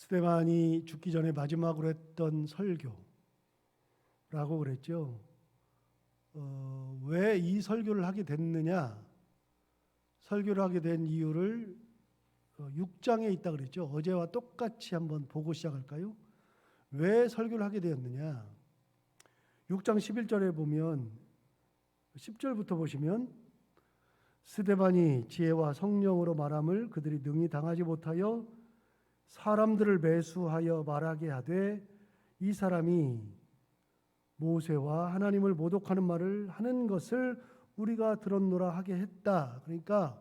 스데반이 죽기 전에 마지막으로 했던 설교라고 그랬죠. 왜 이 설교를 하게 됐느냐? 설교를 하게 된 이유를 6장에 있다 그랬죠. 어제와 똑같이 한번 보고 시작할까요? 왜 설교를 하게 되었느냐? 6장 11절에 보면 10절부터 보시면 스데반이 지혜와 성령으로 말함을 그들이 능히 당하지 못하여 사람들을 매수하여 말하게 하되 이 사람이 모세와 하나님을 모독하는 말을 하는 것을 우리가 들었노라 하게 했다. 그러니까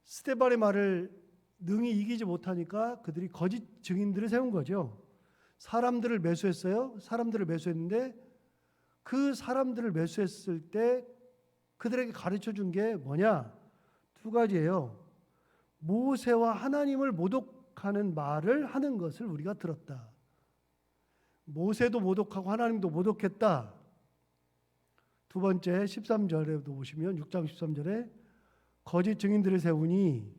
스데반의 말을 능히 이기지 못하니까 그들이 거짓 증인들을 세운 거죠. 사람들을 매수했어요. 사람들을 매수했는데 그 사람들을 매수했을 때 그들에게 가르쳐 준 게 뭐냐? 두 가지예요. 모세와 하나님을 모독하는 말을 하는 것을 우리가 들었다. 모세도 모독하고 하나님도 모독했다. 두 번째 13절에도 보시면 6장 13절에 거짓 증인들을 세우니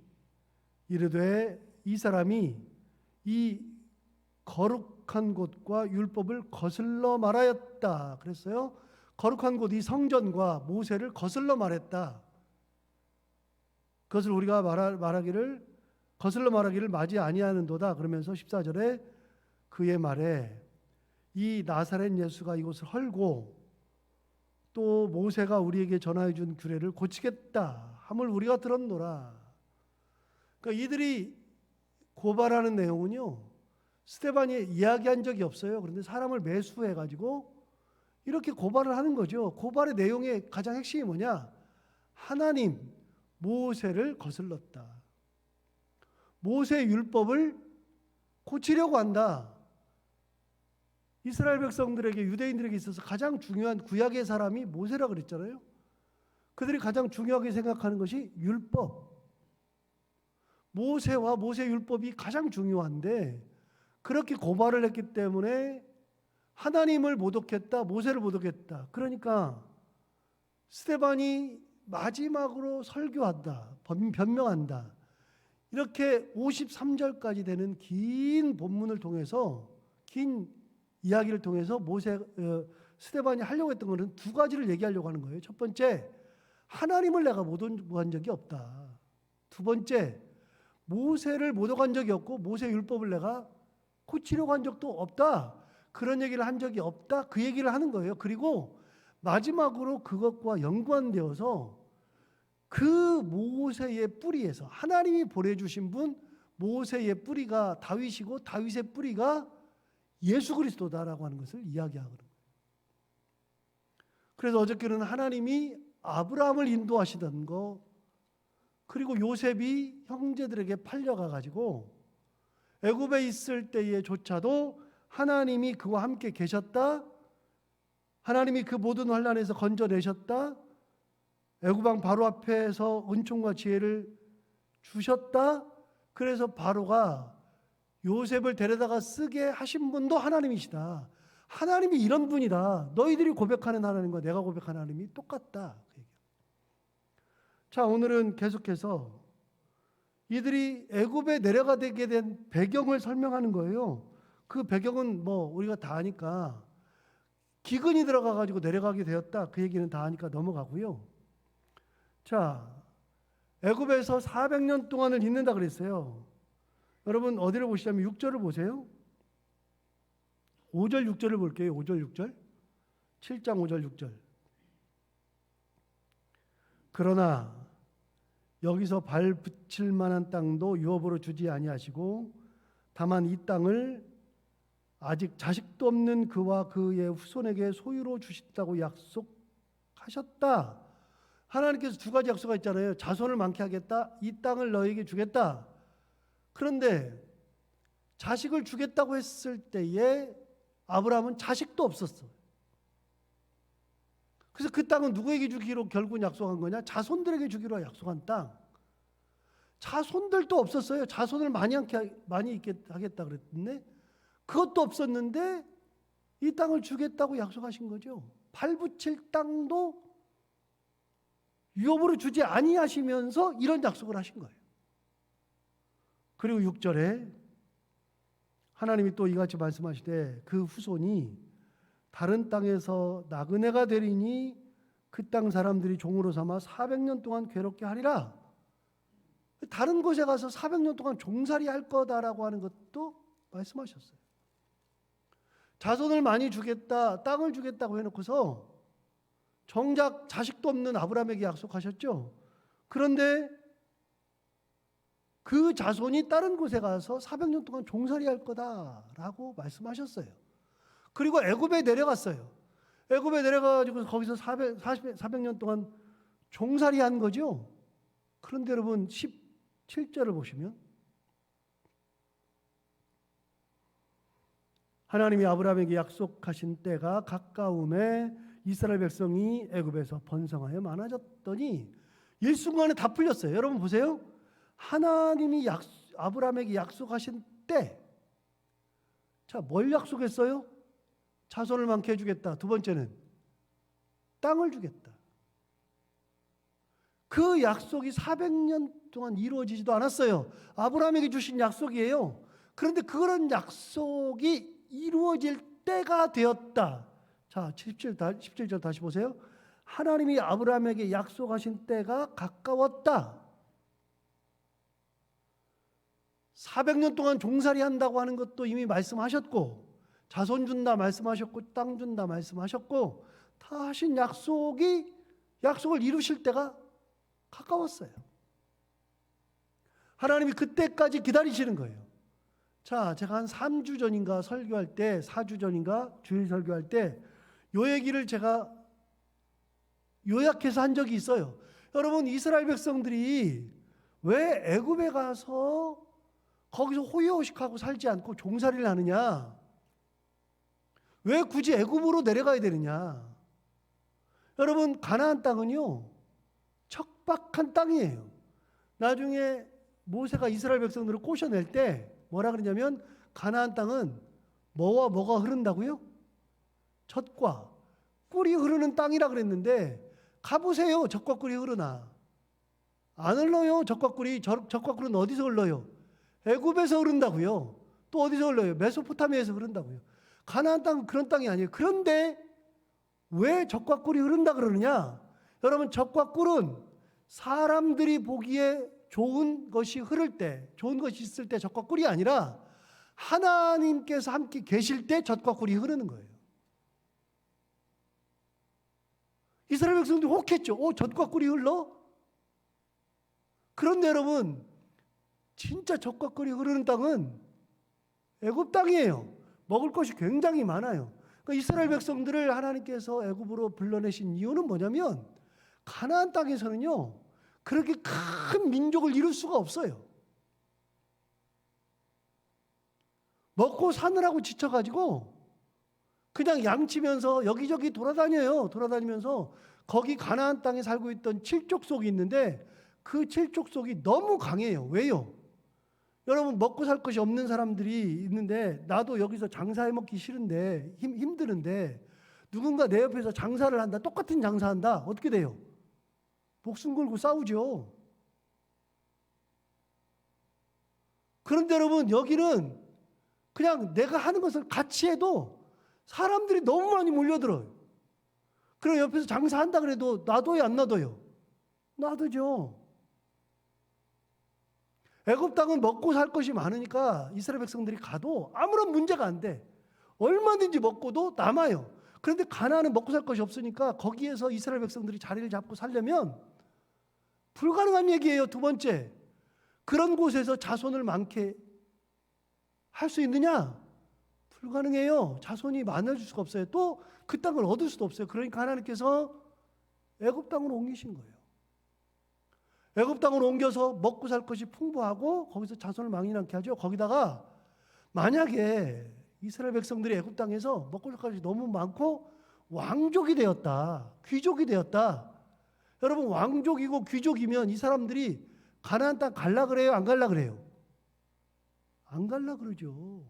이르되 이 사람이 이 거룩한 곳과 율법을 거슬러 말하였다. 그랬어요. 거룩한 곳 이 성전과 모세를 거슬러 말했다. 그것을 우리가 말하기를 거슬러 말하기를 맞이 아니하는도다. 그러면서 14절에 그의 말에 이 나사렛 예수가 이곳을 헐고 또 모세가 우리에게 전하여 준 규례를 고치겠다 함을 우리가 들었노라. 그러니까 이들이 고발하는 내용은요, 스데반이 이야기한 적이 없어요. 그런데 사람을 매수해가지고 이렇게 고발을 하는 거죠. 고발의 내용의 가장 핵심이 뭐냐? 하나님, 모세를 거슬렀다. 모세의 율법을 고치려고 한다. 이스라엘 백성들에게, 유대인들에게 있어서 가장 중요한 구약의 사람이 모세라 그랬잖아요. 그들이 가장 중요하게 생각하는 것이 율법. 모세와 모세 율법이 가장 중요한데 그렇게 고발을 했기 때문에 하나님을 모독했다, 모세를 모독했다. 그러니까 스데반이 마지막으로 설교한다, 변명한다. 이렇게 53절까지 되는 긴 본문을 통해서, 긴 이야기를 통해서 스데반이 하려고 했던 것은 두 가지를 얘기하려고 하는 거예요. 첫 번째, 하나님을 내가 모독한 적이 없다. 두 번째, 모세를 모독한 적이 없고 모세 율법을 내가 고치려고 한 적도 없다. 그런 얘기를 한 적이 없다. 그 얘기를 하는 거예요. 그리고 마지막으로 그것과 연관되어서 그 모세의 뿌리에서 하나님이 보내주신 분 모세의 뿌리가 다윗이고 다윗의 뿌리가 예수 그리스도다라고 하는 것을 이야기하거든요. 그래서 어저께는 하나님이 아브라함을 인도하시던 거, 그리고 요셉이 형제들에게 팔려가 가지고 애굽에 있을 때에조차도 하나님이 그와 함께 계셨다. 하나님이 그 모든 환난에서 건져내셨다. 애굽 왕 바로 앞에서 은총과 지혜를 주셨다. 그래서 바로가 요셉을 데려다가 쓰게 하신 분도 하나님이시다. 하나님이 이런 분이다. 너희들이 고백하는 하나님과 내가 고백하는 하나님이 똑같다. 자, 오늘은 계속해서 이들이 애굽에 내려가게 된 배경을 설명하는 거예요. 그 배경은 우리가 다 아니까, 기근이 들어가가지고 내려가게 되었다. 그 얘기는 다 아니까 넘어가고요. 자, 애굽에서 400년 동안을 있는다 그랬어요. 여러분 어디를 보시냐면 6절을 보세요. 5절 6절을 볼게요. 5절 6절. 7장 5절 6절. 그러나 여기서 발 붙일 만한 땅도 유업으로 주지 아니하시고 다만 이 땅을 아직 자식도 없는 그와 그의 후손에게 소유로 주신다고 약속하셨다. 하나님께서 두 가지 약속이 있잖아요. 자손을 많게 하겠다. 이 땅을 너에게 주겠다. 그런데 자식을 주겠다고 했을 때에 아브라함은 자식도 없었어. 그래서 그 땅은 누구에게 주기로 결국 약속한 거냐? 자손들에게 주기로 약속한 땅. 자손들도 없었어요. 자손을 많이 있게 하겠다 그랬는데 그것도 없었는데 이 땅을 주겠다고 약속하신 거죠. 발 붙일 땅도 유업으로 주지 아니하시면서 이런 약속을 하신 거예요. 그리고 6절에 하나님이 또 이같이 말씀하시되 그 후손이 다른 땅에서 나그네가 되리니 그 땅 사람들이 종으로 삼아 400년 동안 괴롭게 하리라. 다른 곳에 가서 400년 동안 종살이 할 거다라고 하는 것도 말씀하셨어요. 자손을 많이 주겠다, 땅을 주겠다고 해놓고서 정작 자식도 없는 아브라함에게 약속하셨죠. 그런데 그 자손이 다른 곳에 가서 400년 동안 종살이 할 거다라고 말씀하셨어요. 그리고 애굽에 내려갔어요. 애굽에 내려가지고 거기서 400년 동안 종살이 한 거죠. 그런데 여러분 17절을 보시면 하나님이 아브라함에게 약속하신 때가 가까움에 이스라엘 백성이 애굽에서 번성하여 많아졌더니 일순간에 다 풀렸어요. 여러분 보세요. 하나님이 아브라함에게 약속하신 때, 자, 뭘 약속했어요? 자손을 많게 해주겠다. 두 번째는 땅을 주겠다. 그 약속이 400년 동안 이루어지지도 않았어요. 아브라함에게 주신 약속이에요. 그런데 그런 약속이 이루어질 때가 되었다. 자, 17절 다시 보세요. 하나님이 아브라함에게 약속하신 때가 가까웠다. 400년 동안 종살이 한다고 하는 것도 이미 말씀하셨고, 자손 준다 말씀하셨고, 땅 준다 말씀하셨고, 다 하신 약속을 이루실 때가 가까웠어요. 하나님이 그때까지 기다리시는 거예요. 자, 제가 한 3주 전인가 설교할 때, 4주 전인가 주일 설교할 때 요 얘기를 제가 요약해서 한 적이 있어요. 여러분, 이스라엘 백성들이 왜 애굽에 가서 거기서 호의호식하고 살지 않고 종살이를 하느냐? 왜 굳이 애굽으로 내려가야 되느냐? 여러분, 가나안 땅은요, 척박한 땅이에요. 나중에 모세가 이스라엘 백성들을 꼬셔낼 때 뭐라 그러냐면, 가나안 땅은 뭐와 뭐가 흐른다고요? 젖과 꿀이 흐르는 땅이라 그랬는데, 가보세요. 젖과 꿀이 흐르나? 안 흘러요. 젖과 꿀이. 젖과 꿀은 어디서 흘러요? 애굽에서 흐른다고요. 또 어디서 흘러요? 메소포타미아에서 흐른다고요. 가나안 땅은 그런 땅이 아니에요. 그런데 왜 젖과 꿀이 흐른다 그러느냐? 여러분, 젖과 꿀은 사람들이 보기에 좋은 것이 흐를 때, 좋은 것이 있을 때 젖과 꿀이 아니라 하나님께서 함께 계실 때 젖과 꿀이 흐르는 거예요. 이스라엘 백성들이 혹했죠. 젖과 꿀이 흘러? 그런데 여러분, 진짜 젖과 꿀이 흐르는 땅은 애굽 땅이에요. 먹을 것이 굉장히 많아요. 그러니까 이스라엘 백성들을 하나님께서 애굽으로 불러내신 이유는 뭐냐면, 가나안 땅에서는요, 그렇게 큰 민족을 이룰 수가 없어요. 먹고 사느라고 지쳐가지고 그냥 양치면서 여기저기 돌아다니면서 거기 가나안 땅에 살고 있던 칠족속이 있는데, 그 칠족속이 너무 강해요. 왜요? 여러분, 먹고 살 것이 없는 사람들이 있는데, 나도 여기서 장사해 먹기 싫은데, 힘드는데 누군가 내 옆에서 장사를 한다, 똑같은 장사한다, 어떻게 돼요? 목숨 걸고 싸우죠. 그런데 여러분, 여기는 그냥 내가 하는 것을 같이 해도 사람들이 너무 많이 몰려들어요. 그럼 옆에서 장사한다 그래도 놔둬요, 안 놔둬요? 놔두죠. 애굽 땅은 먹고 살 것이 많으니까 이스라엘 백성들이 가도 아무런 문제가 안 돼. 얼마든지 먹고도 남아요. 그런데 가나안은 먹고 살 것이 없으니까 거기에서 이스라엘 백성들이 자리를 잡고 살려면 불가능한 얘기예요. 두 번째, 그런 곳에서 자손을 많게 할 수 있느냐? 불가능해요. 자손이 많아질 수가 없어요. 또 그 땅을 얻을 수도 없어요. 그러니까 하나님께서 애굽 땅으로 옮기신 거예요. 애굽 땅으로 옮겨서 먹고 살 것이 풍부하고 거기서 자손을 많이 낳게 하죠. 거기다가 만약에 이스라엘 백성들이 애굽 땅에서 먹고 살 것이 너무 많고 왕족이 되었다, 귀족이 되었다. 여러분, 왕족이고 귀족이면 이 사람들이 가나안 땅 갈라 그래요, 안 갈라 그래요? 안 갈라 그러죠.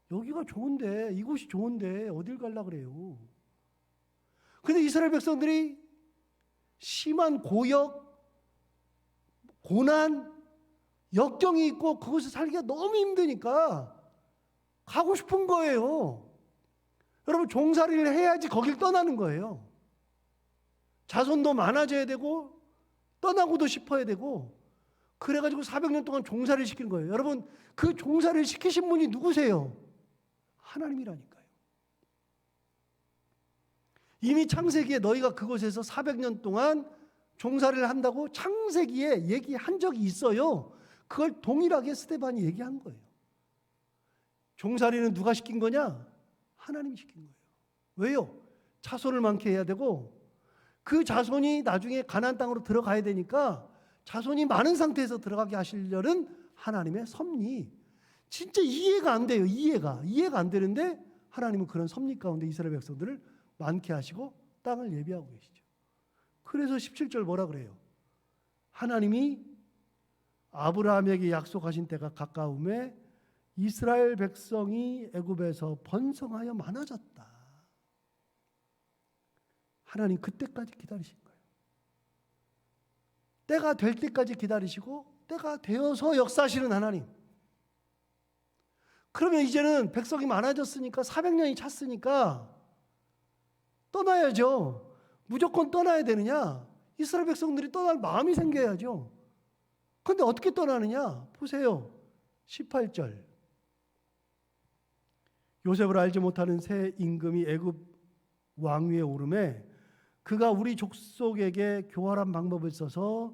여기가 좋은데, 이곳이 좋은데 어딜 갈라 그래요? 근데 이스라엘 백성들이 심한 고역, 고난, 역경이 있고 그곳에 살기가 너무 힘드니까 가고 싶은 거예요. 여러분, 종살이를 해야지 거길 떠나는 거예요. 자손도 많아져야 되고 떠나고도 싶어야 되고, 그래가지고 400년 동안 종살이를 시키는 거예요. 여러분, 그 종살이를 시키신 분이 누구세요? 하나님이라니까요. 이미 창세기에 너희가 그곳에서 400년 동안 종살이를 한다고 창세기에 얘기한 적이 있어요. 그걸 동일하게 스데반이 얘기한 거예요. 종살이는 누가 시킨 거냐? 하나님이 시킨 거예요. 왜요? 자손을 많게 해야 되고, 그 자손이 나중에 가나안 땅으로 들어가야 되니까 자손이 많은 상태에서 들어가게 하시려는 하나님의 섭리. 진짜 이해가 안 돼요. 이해가 안 되는데 하나님은 그런 섭리 가운데 이스라엘 백성들을 많게 하시고 땅을 예비하고 계시죠. 그래서 17절 뭐라 그래요? 하나님이 아브라함에게 약속하신 때가 가까움에 이스라엘 백성이 애굽에서 번성하여 많아졌다. 하나님 그때까지 기다리신 거예요. 때가 될 때까지 기다리시고 때가 되어서 역사하시는 하나님. 그러면 이제는 백성이 많아졌으니까 400년이 찼으니까 떠나야죠. 무조건 떠나야 되느냐? 이스라엘 백성들이 떠날 마음이 생겨야죠. 그런데 어떻게 떠나느냐? 보세요. 18절. 요셉을 알지 못하는 새 임금이 애굽 왕위에 오르매 그가 우리 족속에게 교활한 방법을 써서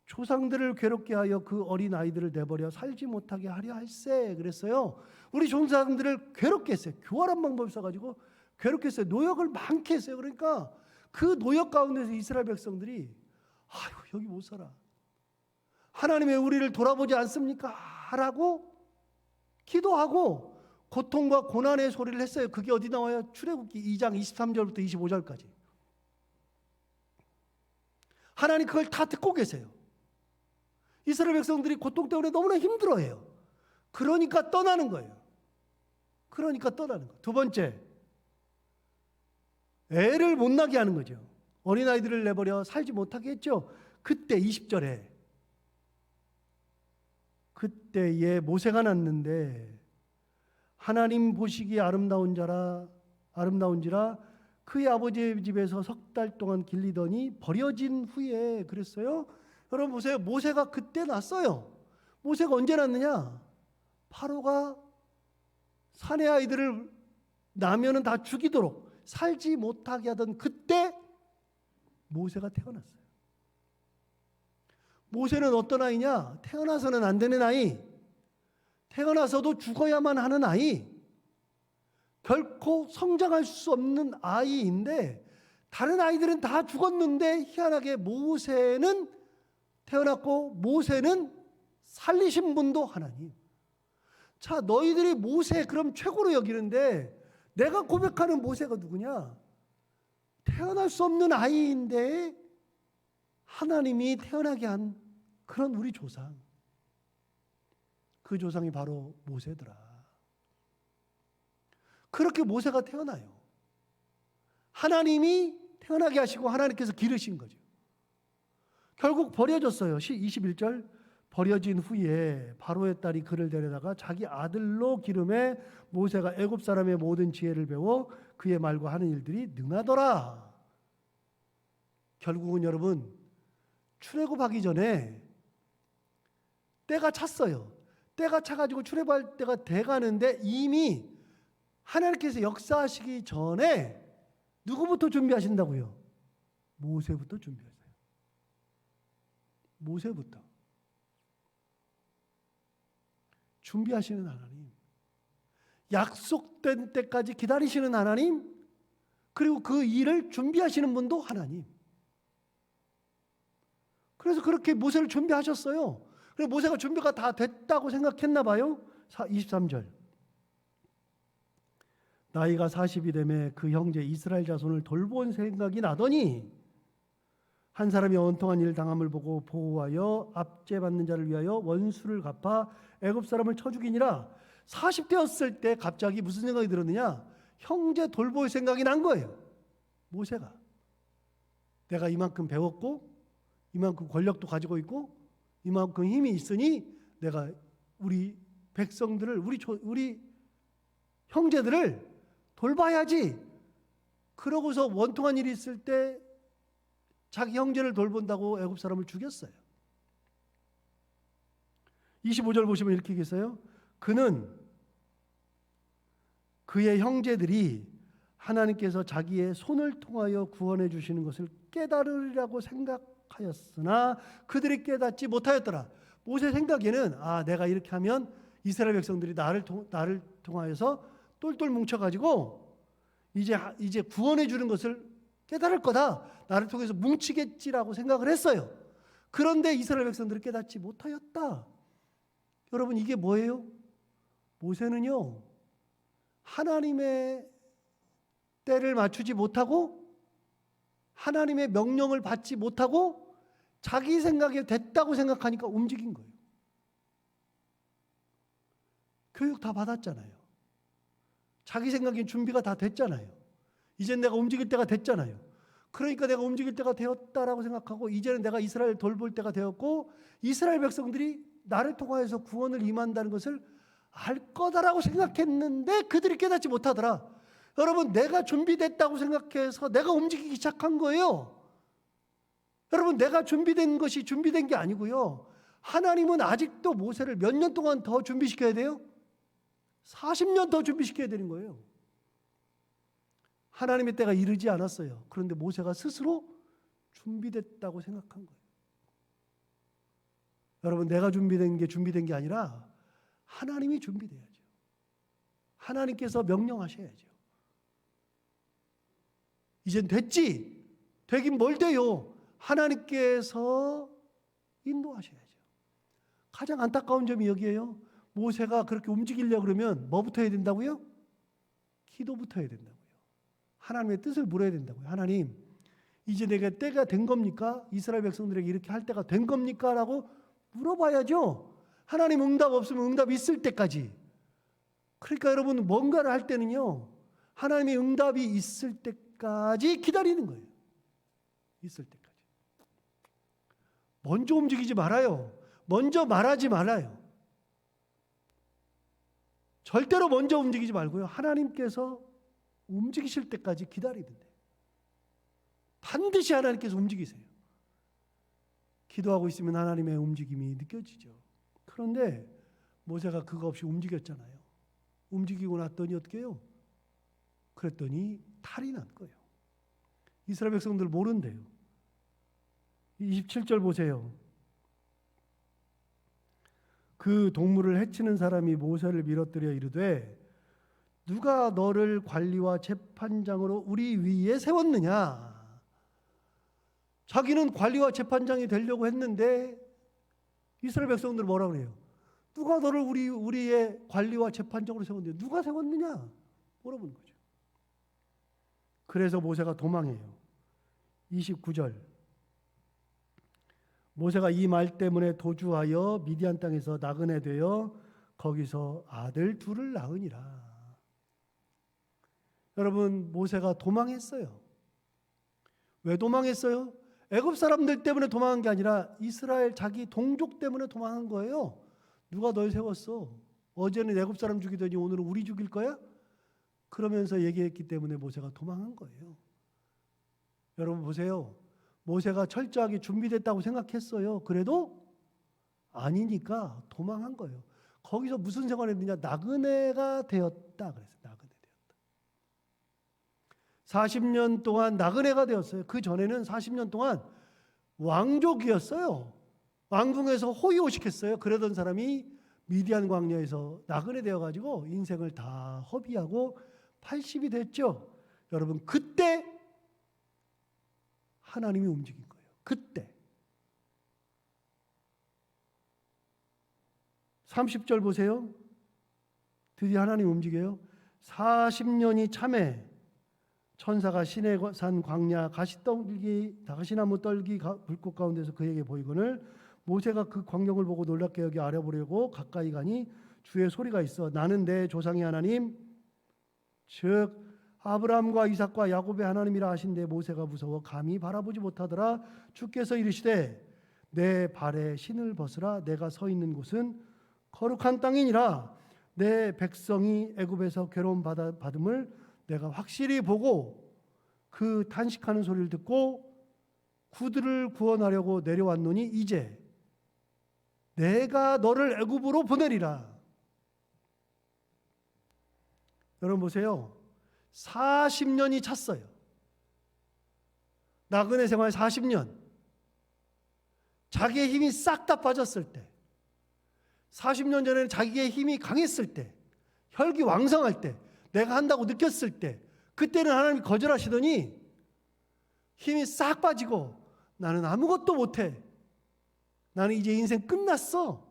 조상들을 괴롭게 하여 그 어린 아이들을 내버려 살지 못하게 하려 할세. 그랬어요. 우리 조상들을 괴롭게 했어요. 교활한 방법을 써가지고 괴롭게 했어요. 노역을 많게 했어요. 그러니까 그 노역 가운데서 이스라엘 백성들이 아유, 여기 못 살아. 하나님 왜 우리를 돌아보지 않습니까? 하라고 기도하고 고통과 고난의 소리를 했어요. 그게 어디 나와요? 출애굽기 2장 23절부터 25절까지. 하나님 그걸 다 듣고 계세요. 이스라엘 백성들이 고통 때문에 너무나 힘들어해요. 그러니까 떠나는 거예요. 그러니까 떠나는 거예요. 두 번째, 애를 못 나게 하는 거죠. 어린아이들을 내버려 살지 못하게 했죠. 그때 20절에 그때에 모세가 났는데 하나님 보시기에 아름다운지라 그의 아버지의 집에서 석 달 동안 길리더니 버려진 후에 그랬어요. 여러분 보세요. 모세가 그때 났어요. 모세가 언제 났느냐? 파로가 사내 아이들을 나면은 다 죽이도록 살지 못하게 하던 그때 모세가 태어났어요. 모세는 어떤 아이냐? 태어나서는 안 되는 아이, 태어나서도 죽어야만 하는 아이, 결코 성장할 수 없는 아이인데 다른 아이들은 다 죽었는데 희한하게 모세는 태어났고 모세는 살리신 분도 하나님. 자, 너희들이 모세 그럼 최고로 여기는데 내가 고백하는 모세가 누구냐? 태어날 수 없는 아이인데 하나님이 태어나게 한 그런 우리 조상. 그 조상이 바로 모세더라. 그렇게 모세가 태어나요. 하나님이 태어나게 하시고 하나님께서 기르신 거죠. 결국 버려졌어요. 21절. 버려진 후에 바로의 딸이 그를 데려다가 자기 아들로 기름에 모세가 애굽 사람의 모든 지혜를 배워 그의 말과 하는 일들이 능하더라. 결국은 여러분 출애굽하기 전에 때가 찼어요. 때가 차가지고 출애굽할 때가 돼가는데 이미 하나님께서 역사하시기 전에 누구부터 준비하신다고요? 모세부터 준비했어요. 모세부터. 준비하시는 하나님. 약속된 때까지 기다리시는 하나님. 그리고 그 일을 준비하시는 분도 하나님. 그래서 그렇게 모세를 준비하셨어요. 그래서 모세가 준비가 다 됐다고 생각했나 봐요. 23절. 나이가 40이 되매 그 형제 이스라엘 자손을 돌본 생각이 나더니 한 사람이 원통한 일 당함을 보고 보호하여 압제받는 자를 위하여 원수를 갚아 애굽 사람을 쳐 죽이니라. 40대였을 때 갑자기 무슨 생각이 들었느냐? 형제 돌볼 생각이 난 거예요. 모세가. 내가 이만큼 배웠고 이만큼 권력도 가지고 있고 이만큼 힘이 있으니 내가 우리 백성들을 우리 형제들을 돌봐야지. 그러고서 원통한 일이 있을 때 자기 형제를 돌본다고 애굽 사람을 죽였어요. 25절 보시면 이렇게 얘기했어요. 그는 그의 형제들이 하나님께서 자기의 손을 통하여 구원해 주시는 것을 깨달으리라고 생각하였으나 그들이 깨닫지 못하였더라. 모세 생각에는 내가 이렇게 하면 이스라엘 백성들이 나를 통하여서 똘똘 뭉쳐가지고 이제 구원해 주는 것을 깨달을 거다. 나를 통해서 뭉치겠지라고 생각을 했어요. 그런데 이스라엘 백성들이 깨닫지 못하였다. 여러분, 이게 뭐예요? 모세는요, 하나님의 때를 맞추지 못하고 하나님의 명령을 받지 못하고 자기 생각에 됐다고 생각하니까 움직인 거예요. 교육 다 받았잖아요. 자기 생각엔 준비가 다 됐잖아요. 이젠 내가 움직일 때가 됐잖아요. 그러니까 내가 움직일 때가 되었다라고 생각하고 이제는 내가 이스라엘 돌볼 때가 되었고 이스라엘 백성들이 나를 통하여서 구원을 임한다는 것을 알 거다라고 생각했는데 그들이 깨닫지 못하더라. 여러분, 내가 준비됐다고 생각해서 내가 움직이기 시작한 거예요. 여러분, 내가 준비된 것이 준비된 게 아니고요. 하나님은 아직도 모세를 몇 년 동안 더 준비시켜야 돼요? 40년 더 준비시켜야 되는 거예요. 하나님의 때가 이르지 않았어요. 그런데 모세가 스스로 준비됐다고 생각한 거예요. 여러분, 내가 준비된 게 아니라 하나님이 준비돼야죠. 하나님께서 명령하셔야죠. 이젠 됐지? 되긴 뭘 돼요? 하나님께서 인도하셔야죠. 가장 안타까운 점이 여기에요. 모세가 그렇게 움직이려고 그러면 뭐부터 해야 된다고요? 기도부터 해야 된다고요. 하나님의 뜻을 물어야 된다고요. 하나님, 이제 내가 때가 된 겁니까? 이스라엘 백성들에게 이렇게 할 때가 된 겁니까? 라고 물어봐야죠. 하나님 응답 없으면 응답 있을 때까지. 그러니까 여러분, 뭔가를 할 때는요, 하나님의 응답이 있을 때까지 기다리는 거예요. 있을 때까지. 먼저 움직이지 말아요. 먼저 말하지 말아요. 절대로 먼저 움직이지 말고요. 하나님께서 움직이실 때까지 기다리는데 반드시 하나님께서 움직이세요. 기도하고 있으면 하나님의 움직임이 느껴지죠. 그런데 모세가 그거 없이 움직였잖아요. 움직이고 났더니 어떻게 해요? 그랬더니 탈이 난 거예요. 이스라엘 백성들 모른대요. 27절 보세요. 그 동물을 해치는 사람이 모세를 밀어뜨려 이르되 누가 너를 관리와 재판장으로 우리 위에 세웠느냐? 자기는 관리와 재판장이 되려고 했는데 이스라엘 백성들 뭐라고 그래요? 누가 너를 우리의 관리와 재판장으로 세웠느냐? 누가 세웠느냐? 물어보는 거죠. 그래서 모세가 도망해요. 29절. 모세가 이 말 때문에 도주하여 미디안 땅에서 나그네 되어 거기서 아들 둘을 낳으니라. 여러분, 모세가 도망했어요. 왜 도망했어요? 애굽 사람들 때문에 도망한 게 아니라 이스라엘 자기 동족 때문에 도망한 거예요. 누가 널 세웠어? 어제는 애굽 사람 죽이더니 오늘은 우리 죽일 거야? 그러면서 얘기했기 때문에 모세가 도망한 거예요. 여러분 보세요. 모세가 철저하게 준비됐다고 생각했어요. 그래도 아니니까 도망한 거예요. 거기서 무슨 생활을 했느냐? 나그네가 되었다 그랬어요. 나그네 되었다. 40년 동안 나그네가 되었어요. 그 전에는 40년 동안 왕족이었어요. 왕궁에서 호의호식했어요. 그러던 사람이 미디안 광야에서 나그네 되어가지고 인생을 다 허비하고 80이 됐죠. 여러분, 그때 하나님이 움직인 거예요. 그때. 30절 보세요. 드디어 하나님 움직여요. 40년이 참에 천사가 시내 산 광야 가시나무 떨기 불꽃 가운데서 그에게 보이거늘 모세가 그 광경을 보고 놀랍게 여기 알아보려고 가까이 가니 주의 소리가 있어 나는 내 조상의 하나님 즉 아브라함과 이삭과 야곱의 하나님이라 하신데 모세가 무서워 감히 바라보지 못하더라. 주께서 이르시되 내 발에 신을 벗으라. 내가 서 있는 곳은 거룩한 땅이니라. 내 백성이 애굽에서 괴로움 받음을 내가 확실히 보고 그 탄식하는 소리를 듣고 그들을 구원하려고 내려왔노니 이제 내가 너를 애굽으로 보내리라. 여러분 보세요. 40년이 찼어요. 나그네 생활 40년. 자기의 힘이 싹 다 빠졌을 때, 40년 전에는 자기의 힘이 강했을 때, 혈기왕성할 때, 내가 한다고 느꼈을 때, 그때는 하나님이 거절하시더니 힘이 싹 빠지고 나는 아무것도 못해. 나는 이제 인생 끝났어.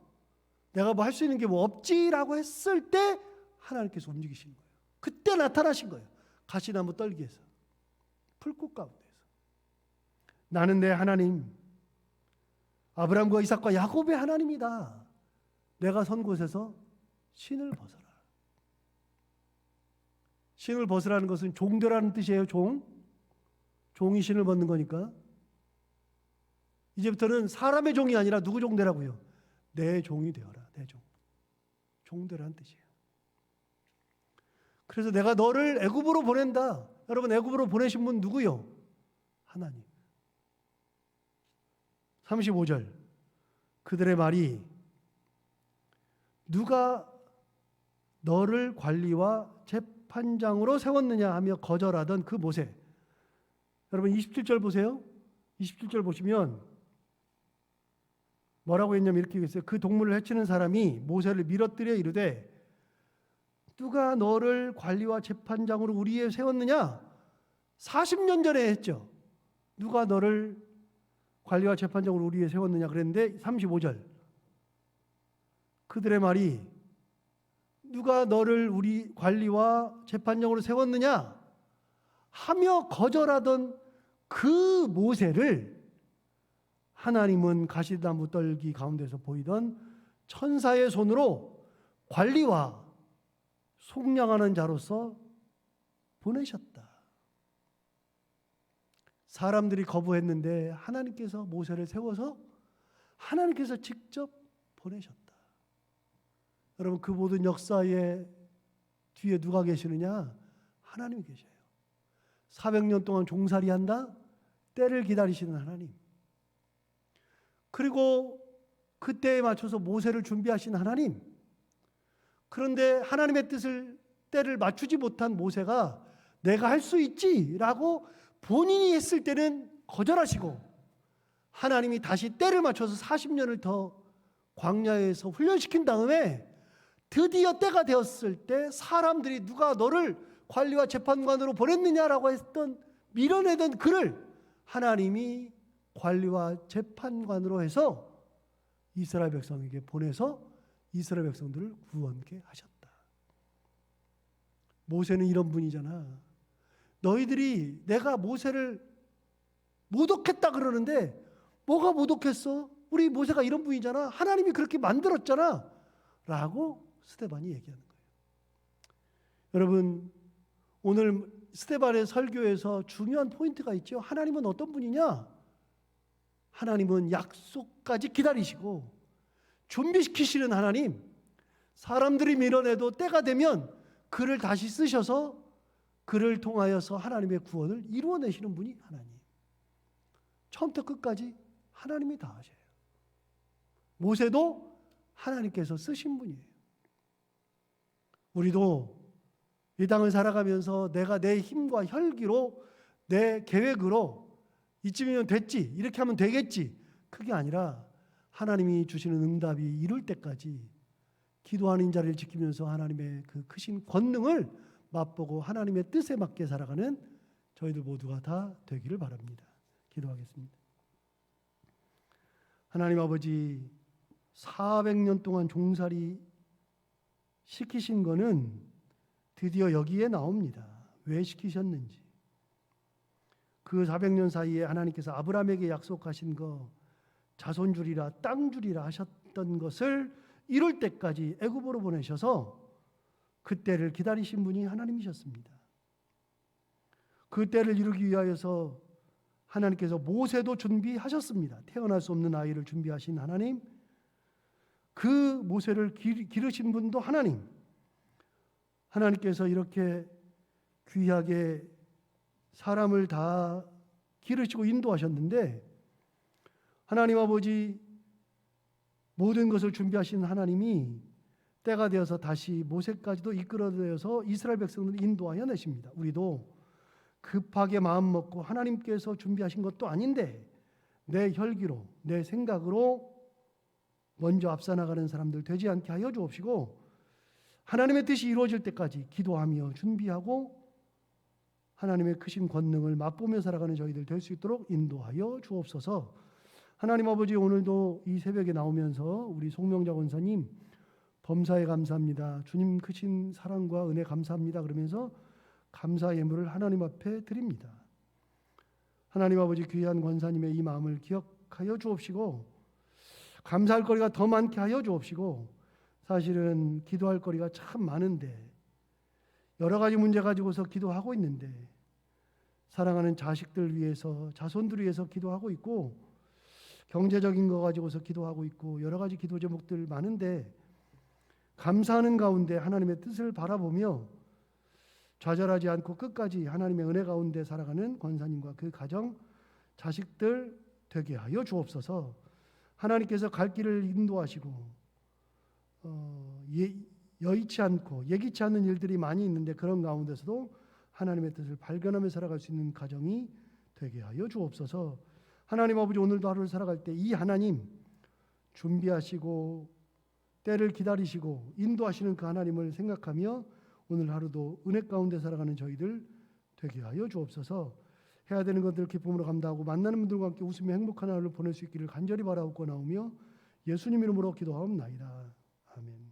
내가 뭐 할 수 있는 게 뭐 없지라고 했을 때 하나님께서 움직이신 거예요. 그때 나타나신 거예요. 가시나무 떨기에서, 풀꽃 가운데서. 나는 내 하나님, 아브라함과 이삭과 야곱의 하나님이다. 내가 선 곳에서 신을 벗어라. 신을 벗으라는 것은 종되라는 뜻이에요. 종이 신을 벗는 거니까. 이제부터는 사람의 종이 아니라 누구 종 되라고요? 내 종이 되어라. 내 종. 종되라는 뜻이에요. 그래서 내가 너를 애굽으로 보낸다. 여러분, 애굽으로 보내신 분 누구요? 하나님. 35절. 그들의 말이 누가 너를 관리와 재판장으로 세웠느냐 하며 거절하던 그 모세. 여러분 27절 보세요. 27절 보시면 뭐라고 했냐면 이렇게 했어요. 그 동물을 해치는 사람이 모세를 밀어뜨려 이르되 누가 너를 관리와 재판장으로 우리 위에 세웠느냐? 40년 전에 했죠. 누가 너를 관리와 재판장으로 우리 위에 세웠느냐 그랬는데 35절. 그들의 말이 누가 너를 우리 관리와 재판장으로 세웠느냐 하며 거절하던 그 모세를 하나님은 가시나무 떨기 가운데서 보이던 천사의 손으로 관리와 속량하는 자로서 보내셨다. 사람들이 거부했는데 하나님께서 모세를 세워서 하나님께서 직접 보내셨다. 여러분, 그 모든 역사의 뒤에 누가 계시느냐? 하나님이 계셔요. 400년 동안 종살이 한다? 때를 기다리시는 하나님. 그리고 그때에 맞춰서 모세를 준비하신 하나님. 그런데 하나님의 때를 맞추지 못한 모세가 내가 할 수 있지라고 본인이 했을 때는 거절하시고 하나님이 다시 때를 맞춰서 40년을 더 광야에서 훈련시킨 다음에 드디어 때가 되었을 때 사람들이 누가 너를 관리와 재판관으로 보냈느냐라고 했던 밀어내던 그를 하나님이 관리와 재판관으로 해서 이스라엘 백성에게 보내서 이스라엘 백성들을 구원케 하셨다. 모세는 이런 분이잖아. 너희들이 내가 모세를 모독했다 그러는데 뭐가 모독했어? 우리 모세가 이런 분이잖아. 하나님이 그렇게 만들었잖아. 라고 스데반이 얘기하는 거예요. 여러분, 오늘 스데반의 설교에서 중요한 포인트가 있죠. 하나님은 어떤 분이냐? 하나님은 약속까지 기다리시고 준비시키시는 하나님. 사람들이 밀어내도 때가 되면 그를 다시 쓰셔서 그를 통하여서 하나님의 구원을 이루어내시는 분이 하나님. 처음부터 끝까지 하나님이 다 하셔요. 모세도 하나님께서 쓰신 분이에요. 우리도 이 땅을 살아가면서 내가 내 힘과 혈기로 내 계획으로 이쯤이면 됐지, 이렇게 하면 되겠지, 그게 아니라 하나님이 주시는 응답이 이룰 때까지 기도하는 자를 지키면서 하나님의 그 크신 권능을 맛보고 하나님의 뜻에 맞게 살아가는 저희들 모두가 다 되기를 바랍니다. 기도하겠습니다. 하나님 아버지, 400년 동안 종살이 시키신 거는 드디어 여기에 나옵니다. 왜 시키셨는지. 그 400년 사이에 하나님께서 아브라함에게 약속하신 거, 자손 주리라, 땅 주리라 하셨던 것을 이룰 때까지 애굽으로 보내셔서 그때를 기다리신 분이 하나님이셨습니다. 그 때를 이루기 위하여서 하나님께서 모세도 준비하셨습니다. 태어날 수 없는 아이를 준비하신 하나님, 그 모세를 기르신 분도 하나님, 하나님께서 이렇게 귀하게 사람을 다 기르시고 인도하셨는데, 하나님 아버지 모든 것을 준비하신 하나님이 때가 되어서 다시 모세까지도 이끌어내어서 이스라엘 백성들을 인도하여 내십니다. 우리도 급하게 마음 먹고 하나님께서 준비하신 것도 아닌데 내 혈기로, 내 생각으로 먼저 앞서 나가는 사람들 되지 않게 하여 주옵시고, 하나님의 뜻이 이루어질 때까지 기도하며 준비하고 하나님의 크신 권능을 맛보며 살아가는 저희들 될 수 있도록 인도하여 주옵소서. 하나님 아버지, 오늘도 이 새벽에 나오면서 우리 송명자 권사님 범사에 감사합니다, 주님 크신 사랑과 은혜 감사합니다 그러면서 감사 예물을 하나님 앞에 드립니다. 하나님 아버지, 귀한 권사님의 이 마음을 기억하여 주옵시고 감사할 거리가 더 많게 하여 주옵시고, 사실은 기도할 거리가 참 많은데 여러 가지 문제 가지고서 기도하고 있는데, 사랑하는 자식들 위해서, 자손들 위해서 기도하고 있고, 경제적인 거 가지고서 기도하고 있고, 여러 가지 기도 제목들 많은데 감사하는 가운데 하나님의 뜻을 바라보며 좌절하지 않고 끝까지 하나님의 은혜 가운데 살아가는 권사님과 그 가정, 자식들 되게 하여 주옵소서. 하나님께서 갈 길을 인도하시고 여의치 않고 예기치 않는 일들이 많이 있는데 그런 가운데서도 하나님의 뜻을 발견하며 살아갈 수 있는 가정이 되게 하여 주옵소서. 하나님 아버지, 오늘도 하루를 살아갈 때 이 하나님 준비하시고 때를 기다리시고 인도하시는 그 하나님을 생각하며 오늘 하루도 은혜 가운데 살아가는 저희들 되게 하여 주옵소서. 해야 되는 것들을 기쁨으로 감당하고 만나는 분들과 함께 웃으며 행복한 하루를 보낼 수 있기를 간절히 바라옵고 나오며 예수님 이름으로 기도하옵나이다. 아멘.